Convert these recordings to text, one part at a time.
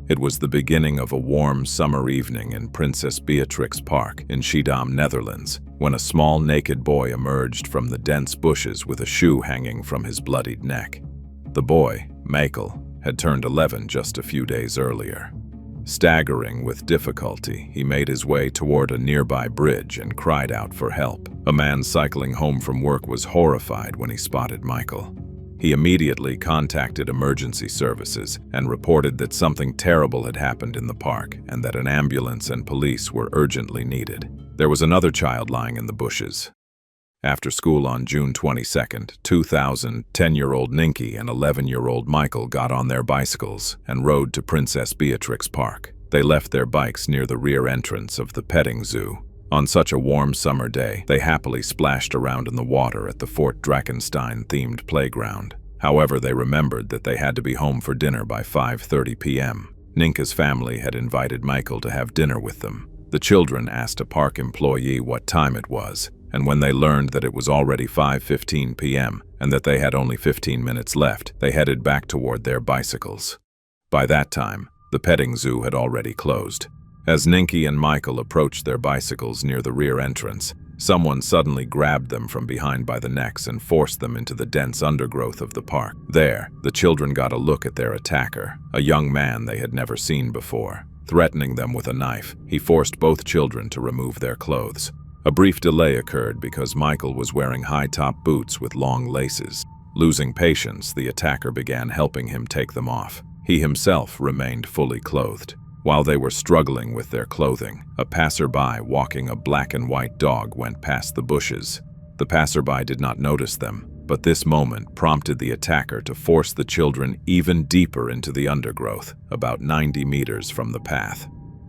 It was the beginning of a warm summer evening in Princess Beatrix Park in Schiedam, Netherlands, when a small naked boy emerged from the dense bushes with a shoe hanging from his bloodied neck. The boy, Michael, had turned 11 just a few days earlier. Staggering with difficulty, he made his way toward a nearby bridge and cried out for help. A man cycling home from work was horrified when he spotted Michael. He immediately contacted emergency services and reported that something terrible had happened in the park and that an ambulance and police were urgently needed. There was another child lying in the bushes. After school on June 22, 2000, 10-year-old Ninky and 11-year-old Michael got on their bicycles and rode to Princess Beatrix Park. They left their bikes near the rear entrance of the petting zoo. On such a warm summer day, they happily splashed around in the water at the Fort Drakenstein-themed playground. However, they remembered that they had to be home for dinner by 5:30 p.m. Ninka's family had invited Michael to have dinner with them. The children asked a park employee what time it was, and when they learned that it was already 5:15 p.m. and that they had only 15 minutes left, they headed back toward their bicycles. By that time, the petting zoo had already closed. As Ninky and Michael approached their bicycles near the rear entrance, someone suddenly grabbed them from behind by the necks and forced them into the dense undergrowth of the park. There, the children got a look at their attacker, a young man they had never seen before. Threatening them with a knife, he forced both children to remove their clothes. A brief delay occurred because Michael was wearing high-top boots with long laces. Losing patience, the attacker began helping him take them off. He himself remained fully clothed. While they were struggling with their clothing, a passerby walking a black and white dog went past the bushes. The passerby did not notice them, but this moment prompted the attacker to force the children even deeper into the undergrowth, about 90 meters from the path.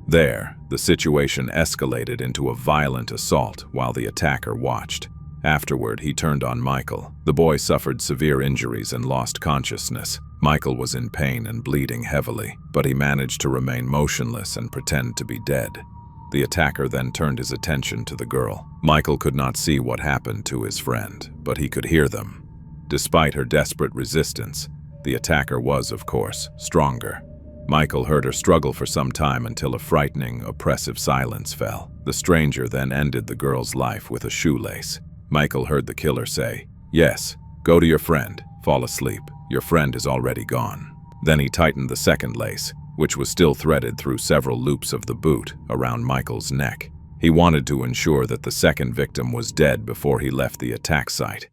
There, the situation escalated into a violent assault while the attacker watched. Afterward, he turned on Michael. The boy suffered severe injuries and lost consciousness. Michael was in pain and bleeding heavily, but he managed to remain motionless and pretend to be dead. The attacker then turned his attention to the girl. Michael could not see what happened to his friend, but he could hear them. Despite her desperate resistance, the attacker was, of course, stronger. Michael heard her struggle for some time until a frightening, oppressive silence fell. The stranger then ended the girl's life with a shoelace. Michael heard the killer say, "Yes, go to your friend, fall asleep. Your friend is already gone." Then he tightened the second lace, which was still threaded through several loops of the boot, around Michael's neck. He wanted to ensure that the second victim was dead before he left the attack site.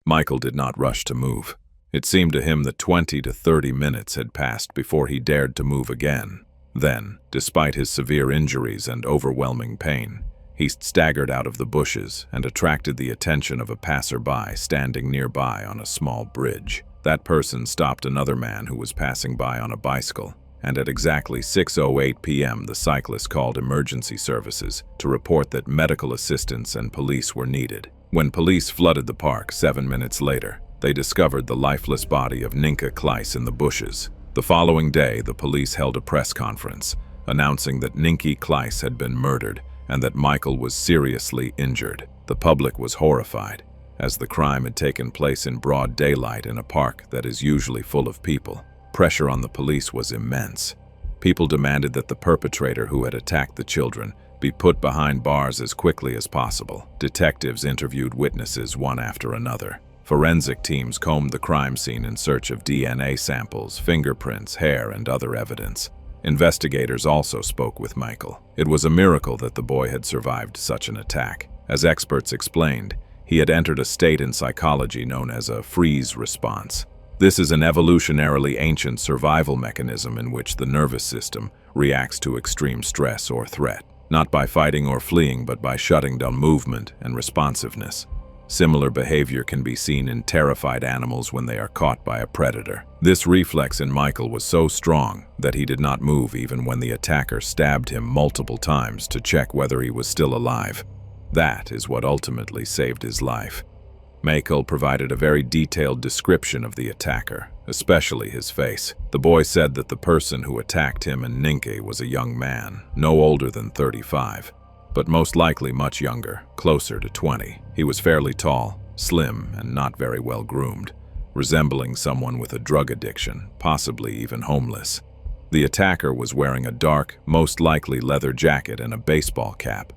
Michael did not rush to move. It seemed to him that 20 to 30 minutes had passed before he dared to move again. Then, despite his severe injuries and overwhelming pain, he staggered out of the bushes and attracted the attention of a passerby standing nearby on a small bridge. That person stopped another man who was passing by on a bicycle, and at exactly 6:08 p.m. the cyclist called emergency services to report that medical assistance and police were needed. When police flooded the park 7 minutes later, they discovered the lifeless body of Ninka Kleiss in the bushes. The following day, the police held a press conference, announcing that Ninky Kleiss had been murdered and that Michael was seriously injured. The public was horrified, as the crime had taken place in broad daylight in a park that is usually full of people. Pressure on the police was immense. People demanded that the perpetrator who had attacked the children be put behind bars as quickly as possible. Detectives interviewed witnesses one after another. Forensic teams combed the crime scene in search of DNA samples, fingerprints, hair, and other evidence. Investigators also spoke with Michael. It was a miracle that the boy had survived such an attack. As experts explained, he had entered a state in psychology known as a freeze response. This is an evolutionarily ancient survival mechanism in which the nervous system reacts to extreme stress or threat, not by fighting or fleeing, but by shutting down movement and responsiveness. Similar behavior can be seen in terrified animals when they are caught by a predator. This reflex in Michael was so strong that he did not move even when the attacker stabbed him multiple times to check whether he was still alive. That is what ultimately saved his life. Michael provided a very detailed description of the attacker, especially his face. The boy said that the person who attacked him and Ninky was a young man, no older than 35. But most likely much younger, closer to 20. He was fairly tall, slim, and not very well groomed, resembling someone with a drug addiction, possibly even homeless. The attacker was wearing a dark, most likely leather jacket and a baseball cap.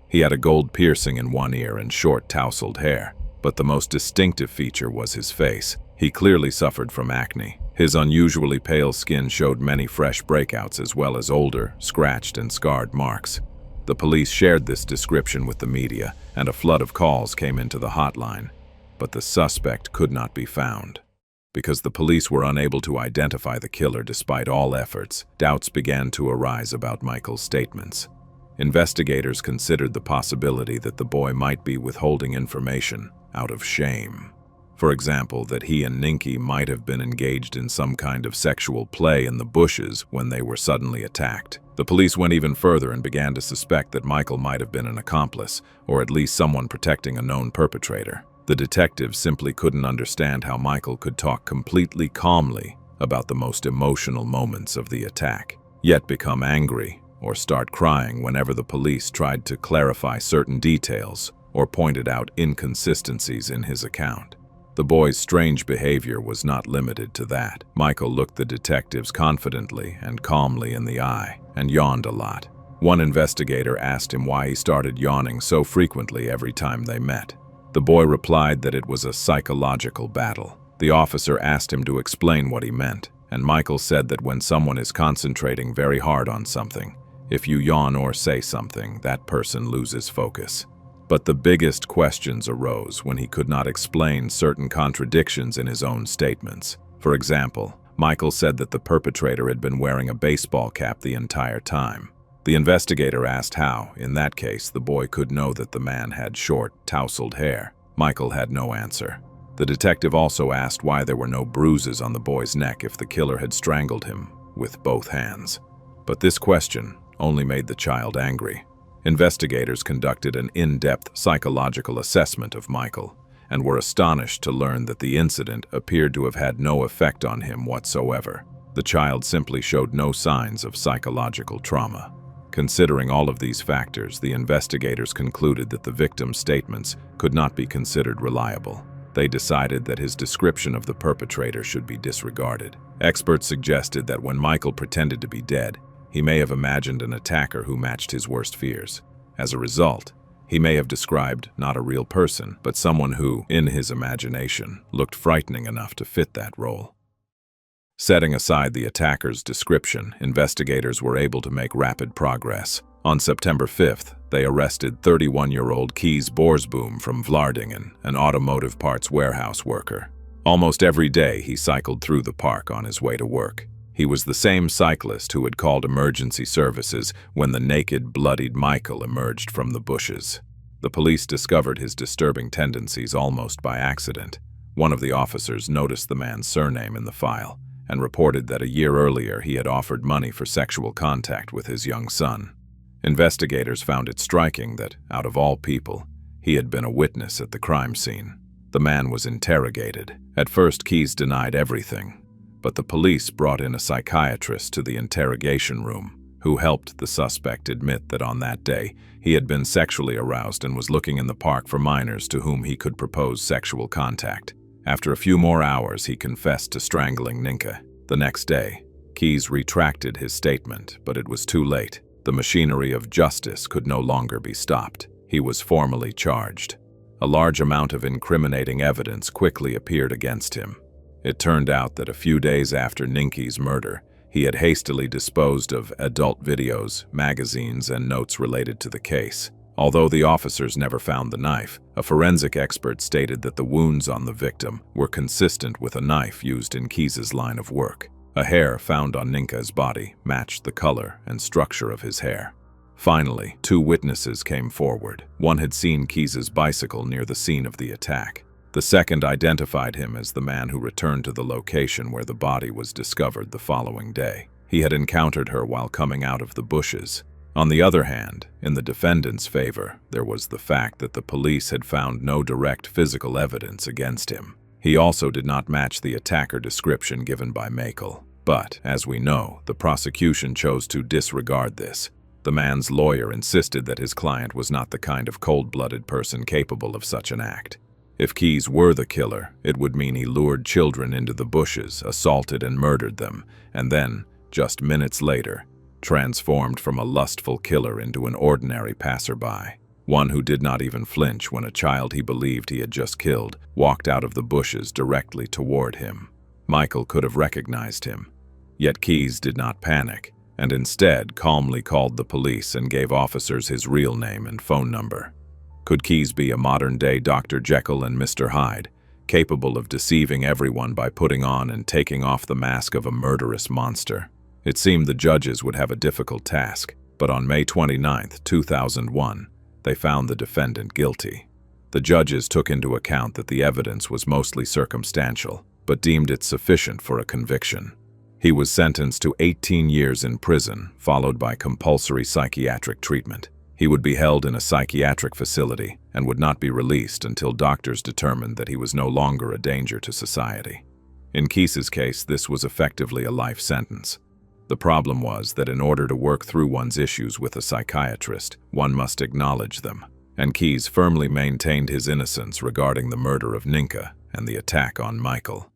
He had a gold piercing in one ear and short, tousled hair, but the most distinctive feature was his face. He clearly suffered from acne. His unusually pale skin showed many fresh breakouts as well as older, scratched and scarred marks. The police shared this description with the media, and a flood of calls came into the hotline. But the suspect could not be found. Because the police were unable to identify the killer despite all efforts, doubts began to arise about Michael's statements. Investigators considered the possibility that the boy might be withholding information out of shame. For example, that he and Ninky might have been engaged in some kind of sexual play in the bushes when they were suddenly attacked. The police went even further and began to suspect that Michael might have been an accomplice, or at least someone protecting a known perpetrator. The detectives simply couldn't understand how Michael could talk completely calmly about the most emotional moments of the attack, yet become angry or start crying whenever the police tried to clarify certain details or pointed out inconsistencies in his account. The boy's strange behavior was not limited to that. Michael looked the detectives confidently and calmly in the eye and yawned a lot. One investigator asked him why he started yawning so frequently every time they met. The boy replied that it was a psychological battle. The officer asked him to explain what he meant, and Michael said that when someone is concentrating very hard on something, if you yawn or say something, that person loses focus. But the biggest questions arose when he could not explain certain contradictions in his own statements. For example, Michael said that the perpetrator had been wearing a baseball cap the entire time. The investigator asked how, in that case, the boy could know that the man had short, tousled hair. Michael had no answer. The detective also asked why there were no bruises on the boy's neck if the killer had strangled him with both hands. But this question only made the child angry. Investigators conducted an in-depth psychological assessment of Michael and were astonished to learn that the incident appeared to have had no effect on him whatsoever. The child simply showed no signs of psychological trauma. Considering all of these factors, the investigators concluded that the victim's statements could not be considered reliable. They decided that his description of the perpetrator should be disregarded. Experts suggested that when Michael pretended to be dead, he may have imagined an attacker who matched his worst fears. As a result, he may have described not a real person, but someone who, in his imagination, looked frightening enough to fit that role. Setting aside the attacker's description, investigators were able to make rapid progress. On September 5th, they arrested 31-year-old Kees Boersboom from Vlaardingen, an automotive parts warehouse worker. Almost every day, he cycled through the park on his way to work. He was the same cyclist who had called emergency services when the naked, bloodied Michael emerged from the bushes. The police discovered his disturbing tendencies almost by accident. One of the officers noticed the man's surname in the file and reported that a year earlier he had offered money for sexual contact with his young son. Investigators found it striking that, out of all people, he had been a witness at the crime scene. The man was interrogated. At first, Kees denied everything, but the police brought in a psychiatrist to the interrogation room, who helped the suspect admit that on that day he had been sexually aroused and was looking in the park for minors to whom he could propose sexual contact. After a few more hours, he confessed to strangling Ninka. The next day, Kees retracted his statement, but it was too late. The machinery of justice could no longer be stopped. He was formally charged. A large amount of incriminating evidence quickly appeared against him. It turned out that a few days after Ninky's murder, he had hastily disposed of adult videos, magazines, and notes related to the case. Although the officers never found the knife, a forensic expert stated that the wounds on the victim were consistent with a knife used in Kees's line of work. A hair found on Ninka's body matched the color and structure of his hair. Finally, two witnesses came forward. One had seen Kees's bicycle near the scene of the attack. The second identified him as the man who returned to the location where the body was discovered the following day. He had encountered her while coming out of the bushes. On the other hand, in the defendant's favor, there was the fact that the police had found no direct physical evidence against him. He also did not match the attacker description given by Michael. But, as we know, the prosecution chose to disregard this. The man's lawyer insisted that his client was not the kind of cold-blooded person capable of such an act. If Kees were the killer, it would mean he lured children into the bushes, assaulted and murdered them, and then, just minutes later, transformed from a lustful killer into an ordinary passerby, one who did not even flinch when a child he believed he had just killed walked out of the bushes directly toward him. Michael could have recognized him, yet Keyes did not panic, and instead calmly called the police and gave officers his real name and phone number. Could Keyes be a modern-day Dr. Jekyll and Mr. Hyde, capable of deceiving everyone by putting on and taking off the mask of a murderous monster? It seemed the judges would have a difficult task, but on May 29, 2001, they found the defendant guilty. The judges took into account that the evidence was mostly circumstantial, but deemed it sufficient for a conviction. He was sentenced to 18 years in prison, followed by compulsory psychiatric treatment. He would be held in a psychiatric facility and would not be released until doctors determined that he was no longer a danger to society. In Keyes' case, this was effectively a life sentence. The problem was that in order to work through one's issues with a psychiatrist, one must acknowledge them, and Keyes firmly maintained his innocence regarding the murder of Ninka and the attack on Michael.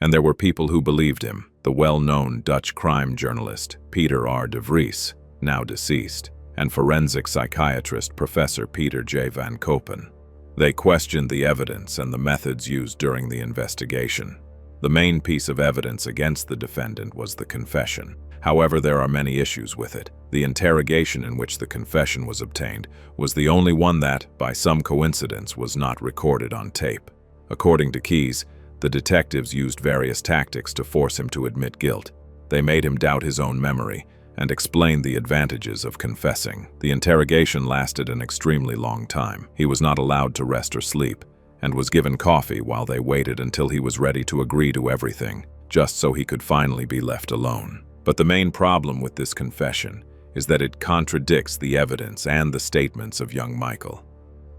And there were people who believed him, the well-known Dutch crime journalist Peter R. de Vries, now deceased, and forensic psychiatrist Professor Peter J. van Koppen. They questioned the evidence and the methods used during the investigation. The main piece of evidence against the defendant was the confession. However, there are many issues with it. The interrogation in which the confession was obtained was the only one that, by some coincidence, was not recorded on tape. According to Keyes, the detectives used various tactics to force him to admit guilt. They made him doubt his own memory and explained the advantages of confessing. The interrogation lasted an extremely long time. He was not allowed to rest or sleep, and was given coffee while they waited until he was ready to agree to everything, just so he could finally be left alone. But the main problem with this confession is that it contradicts the evidence and the statements of young Michael.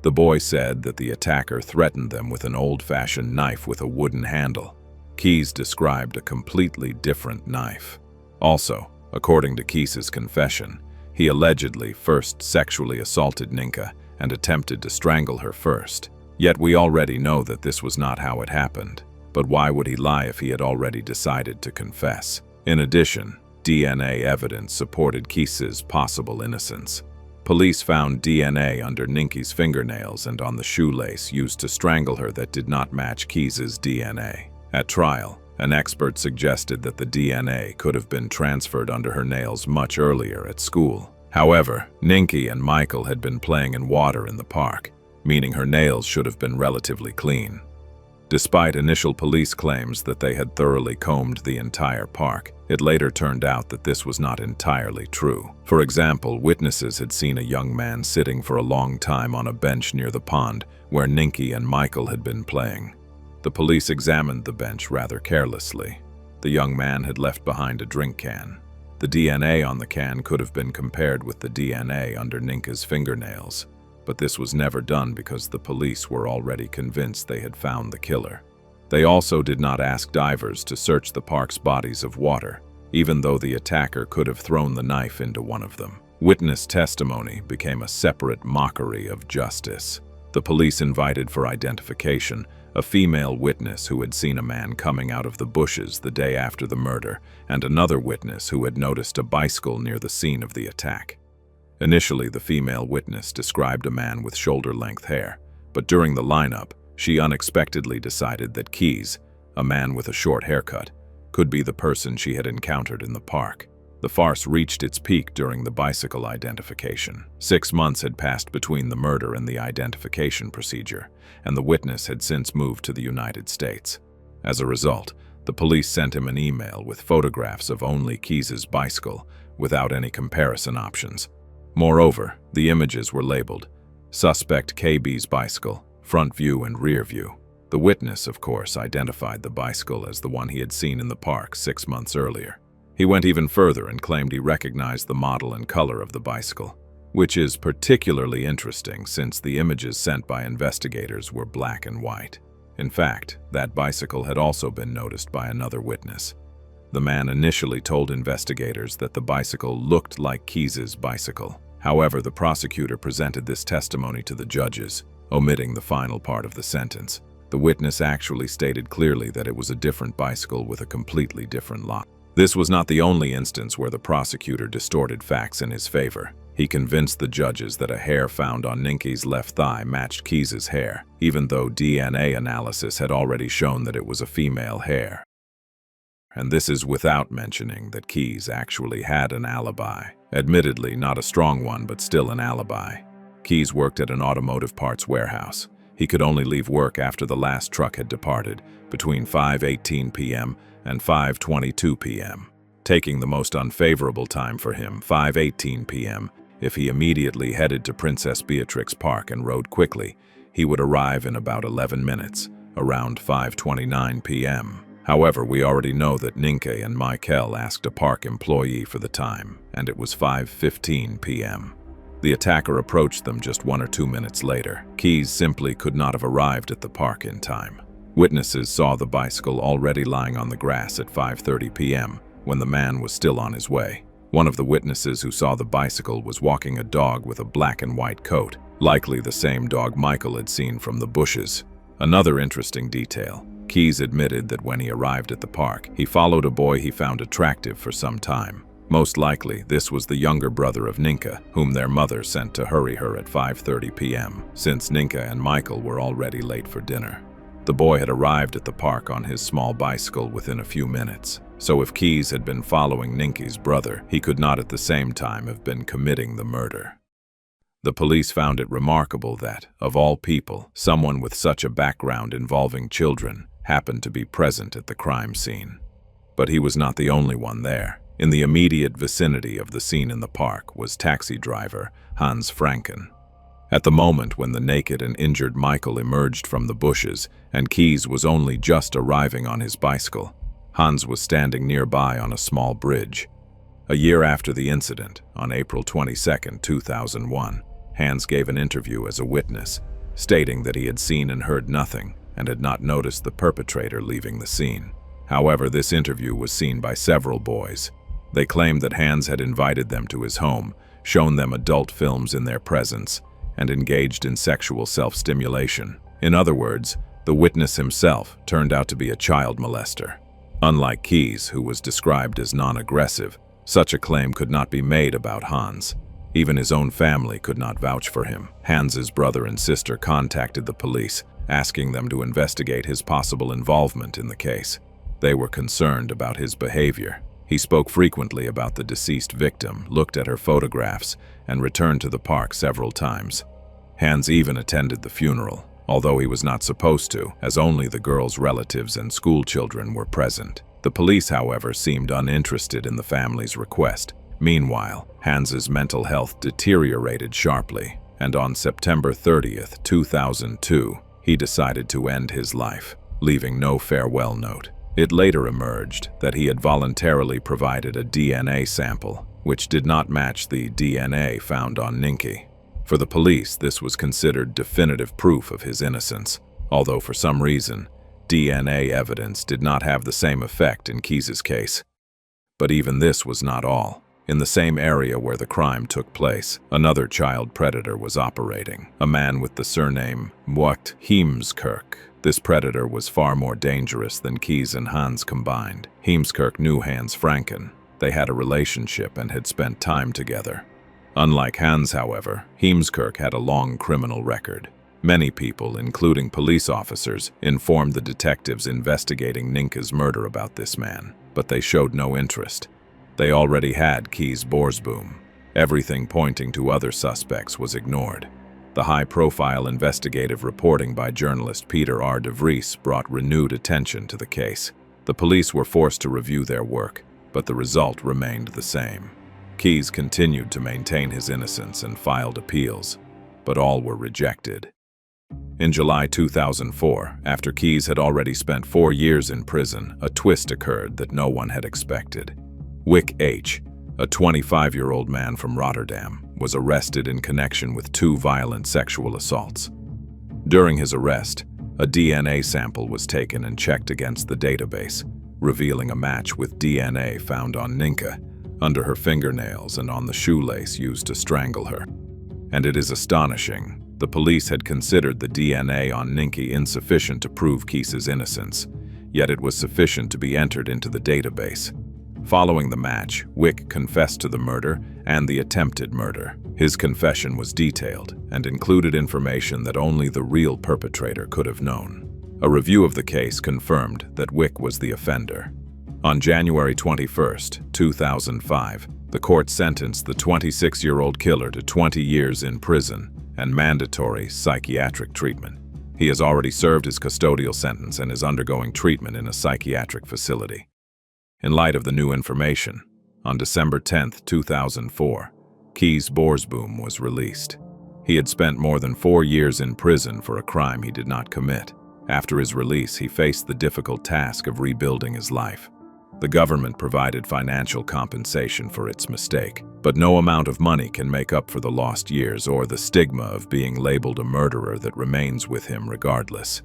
The boy said that the attacker threatened them with an old-fashioned knife with a wooden handle. Keyes described a completely different knife. Also, according to Keyes' confession, he allegedly first sexually assaulted Ninka and attempted to strangle her first. Yet we already know that this was not how it happened. But why would he lie if he had already decided to confess? In addition, DNA evidence supported Keyes' possible innocence. Police found DNA under Ninki's fingernails and on the shoelace used to strangle her that did not match Keyes' DNA. At trial, an expert suggested that the DNA could have been transferred under her nails much earlier at school. However, Ninki and Michael had been playing in water in the park, meaning her nails should have been relatively clean. Despite initial police claims that they had thoroughly combed the entire park, it later turned out that this was not entirely true. For example, witnesses had seen a young man sitting for a long time on a bench near the pond where Ninki and Michael had been playing. The police examined the bench rather carelessly. The young man had left behind a drink can. The DNA on the can could have been compared with the DNA under Ninka's fingernails, but this was never done because the police were already convinced they had found the killer. They also did not ask divers to search the park's bodies of water, even though the attacker could have thrown the knife into one of them. Witness testimony became a separate mockery of justice. The police invited for identification a female witness who had seen a man coming out of the bushes the day after the murder, and another witness who had noticed a bicycle near the scene of the attack. Initially, the female witness described a man with shoulder-length hair, but during the lineup, she unexpectedly decided that Keyes, a man with a short haircut, could be the person she had encountered in the park. The farce reached its peak during the bicycle identification. 6 months had passed between the murder and the identification procedure, and the witness had since moved to the United States. As a result, the police sent him an email with photographs of only Keyes' bicycle, without any comparison options. Moreover, the images were labeled Suspect KB's bicycle, front view and rear view. The witness, of course, identified the bicycle as the one he had seen in the park 6 months earlier. He went even further and claimed he recognized the model and color of the bicycle, which is particularly interesting since the images sent by investigators were black and white. In fact, that bicycle had also been noticed by another witness. The man initially told investigators that the bicycle looked like Keyes' bicycle. However, the prosecutor presented this testimony to the judges, omitting the final part of the sentence. The witness actually stated clearly that it was a different bicycle with a completely different lock. This was not the only instance where the prosecutor distorted facts in his favor. He convinced the judges that a hair found on Ninke's left thigh matched Keys's hair, even though DNA analysis had already shown that it was a female hair. And this is without mentioning that Keys actually had an alibi. Admittedly, not a strong one, but still an alibi. Keys worked at an automotive parts warehouse. He could only leave work after the last truck had departed, between 5:18 p.m. and 5:22 p.m., taking the most unfavorable time for him, 5:18 p.m., if he immediately headed to Princess Beatrix Park and rode quickly, he would arrive in about 11 minutes, around 5:29 p.m. However, we already know that Ninke and Michael asked a park employee for the time, and it was 5:15 p.m. The attacker approached them just 1 or 2 minutes later. Keys simply could not have arrived at the park in time. Witnesses saw the bicycle already lying on the grass at 5:30 p.m. when the man was still on his way. One of the witnesses who saw the bicycle was walking a dog with a black and white coat, likely the same dog Michael had seen from the bushes. Another interesting detail: Keys admitted that when he arrived at the park, he followed a boy he found attractive for some time. Most likely, this was the younger brother of Ninke, whom their mother sent to hurry her at 5:30 p.m., since Ninke and Michael were already late for dinner. The boy had arrived at the park on his small bicycle within a few minutes, so if Keys had been following Ninke's brother, he could not at the same time have been committing the murder. The police found it remarkable that, of all people, someone with such a background involving children happened to be present at the crime scene. But he was not the only one there. In the immediate vicinity of the scene in the park was taxi driver Hans Franken. At the moment when the naked and injured Michael emerged from the bushes and Keys was only just arriving on his bicycle, Hans was standing nearby on a small bridge. A year after the incident, on April 22, 2001, Hans gave an interview as a witness, stating that he had seen and heard nothing and had not noticed the perpetrator leaving the scene. However, this interview was seen by several boys. They claimed that Hans had invited them to his home, shown them adult films in their presence, and engaged in sexual self-stimulation. In other words, the witness himself turned out to be a child molester. Unlike Keys, who was described as non-aggressive, such a claim could not be made about Hans. Even his own family could not vouch for him. Hans's brother and sister contacted the police, asking them to investigate his possible involvement in the case. They were concerned about his behavior. He spoke frequently about the deceased victim, looked at her photographs, and returned to the park several times. Hans even attended the funeral, although he was not supposed to, as only the girl's relatives and school children were present. The police, however, seemed uninterested in the family's request. Meanwhile, Hans's mental health deteriorated sharply, and on September 30th, 2002, he decided to end his life, leaving no farewell note. It later emerged that he had voluntarily provided a DNA sample, which did not match the DNA found on Ninke. For the police, this was considered definitive proof of his innocence, although for some reason, DNA evidence did not have the same effect in Keys's case. But even this was not all. In the same area where the crime took place, another child predator was operating, a man with the surname Heemskerk. This predator was far more dangerous than Keys and Hans combined. Heemskerk knew Hans Franken. They had a relationship and had spent time together. Unlike Hans, however, Heemskerk had a long criminal record. Many people, including police officers, informed the detectives investigating Ninke's murder about this man, but they showed no interest. They already had Keys Borsboom. Everything pointing to other suspects was ignored. The high-profile investigative reporting by journalist Peter R. de Vries brought renewed attention to the case. The police were forced to review their work, but the result remained the same. Keys continued to maintain his innocence and filed appeals, but all were rejected. In July 2004, after Keys had already spent 4 years in prison, a twist occurred that no one had expected. Wick H., a 25-year-old man from Rotterdam, was arrested in connection with 2 violent sexual assaults. During his arrest, a DNA sample was taken and checked against the database, revealing a match with DNA found on Ninke, under her fingernails and on the shoelace used to strangle her. And it is astonishing, the police had considered the DNA on Ninke insufficient to prove Keys's innocence, yet it was sufficient to be entered into the database. Following the match, Wick confessed to the murder and the attempted murder. His confession was detailed and included information that only the real perpetrator could have known. A review of the case confirmed that Wick was the offender. On January 21, 2005, the court sentenced the 26-year-old killer to 20 years in prison and mandatory psychiatric treatment. He has already served his custodial sentence and is undergoing treatment in a psychiatric facility. In light of the new information, on December 10, 2004, Kees Borsboom was released. He had spent more than 4 years in prison for a crime he did not commit. After his release, he faced the difficult task of rebuilding his life. The government provided financial compensation for its mistake, but no amount of money can make up for the lost years or the stigma of being labeled a murderer that remains with him regardless.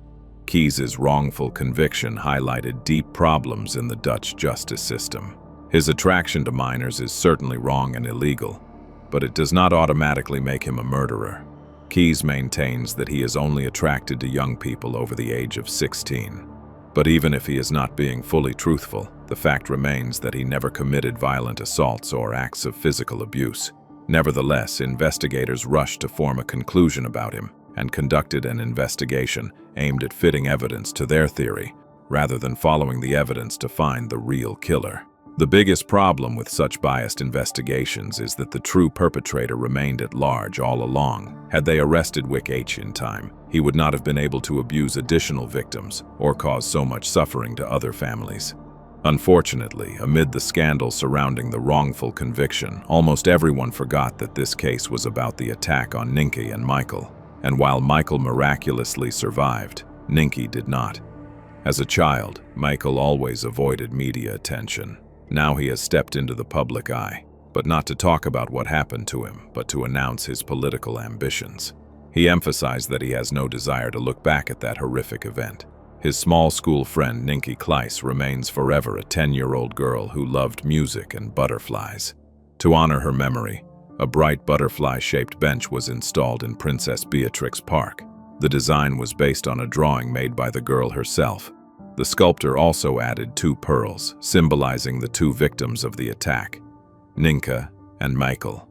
Kees's wrongful conviction highlighted deep problems in the Dutch justice system. His attraction to minors is certainly wrong and illegal, but it does not automatically make him a murderer. Kees maintains that he is only attracted to young people over the age of 16. But even if he is not being fully truthful, the fact remains that he never committed violent assaults or acts of physical abuse. Nevertheless, investigators rushed to form a conclusion about him and conducted an investigation aimed at fitting evidence to their theory, rather than following the evidence to find the real killer. The biggest problem with such biased investigations is that the true perpetrator remained at large all along. Had they arrested Wick H in time, he would not have been able to abuse additional victims or cause so much suffering to other families. Unfortunately, amid the scandal surrounding the wrongful conviction, almost everyone forgot that this case was about the attack on Ninky and Michael. And while Michael miraculously survived, Ninky did not. As a child, Michael always avoided media attention. Now he has stepped into the public eye, but not to talk about what happened to him, but to announce his political ambitions. He emphasized that he has no desire to look back at that horrific event. His small school friend Ninky Kleiss remains forever a 10-year-old girl who loved music and butterflies. To honor her memory, a bright butterfly-shaped bench was installed in Princess Beatrix Park. The design was based on a drawing made by the girl herself. The sculptor also added 2 pearls, symbolizing the 2 victims of the attack, Ninka and Michael.